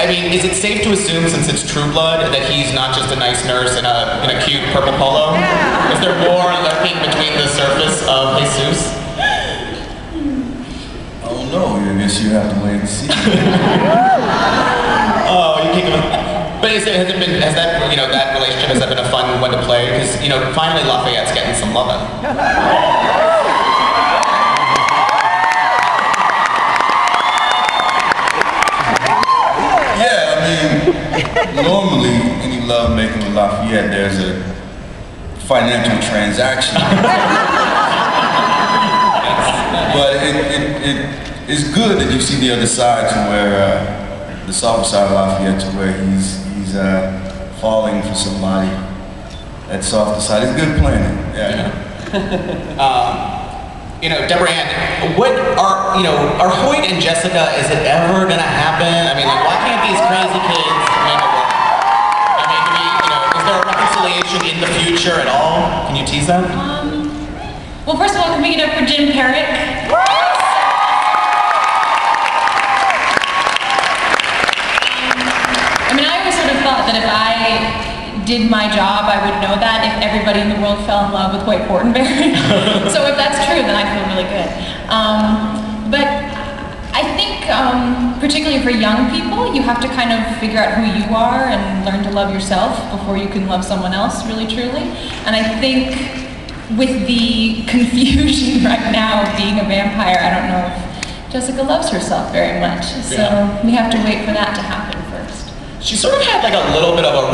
I mean, is it safe to assume, since it's True Blood, that he's not just a nice nurse in a cute purple polo? Is there more lurking between the surface of Jesus? I don't know. I guess you have to wait and see. Oh, you can't give a... But has that relationship, has that been a fun one to play? Because, finally Lafayette's getting some loving. Yeah, I mean, normally any love making with Lafayette, there's a financial transaction. But it's good that you see the other side, to where the softer side of Lafayette, to where he's falling for somebody. That softer side. It's good planning. Yeah. Deborah Ann, what are Hoyt and Jessica, is it ever gonna happen? I mean, why can't these crazy kids make it work? I mean, is there a reconciliation in the future at all? Can you tease that? Well, first of all, can we get up for Jim Perrick? I mean, I always sort of thought that if I did my job, I would know that if everybody in the world fell in love with Hoyt Fortenberry. So if that's true, then I feel really good. But I think, particularly for young people, you have to kind of figure out who you are and learn to love yourself before you can love someone else, really, truly. And I think with the confusion right now of being a vampire, I don't know if Jessica loves herself very much. So we have to wait for that to happen first. She sort of had like a little bit of a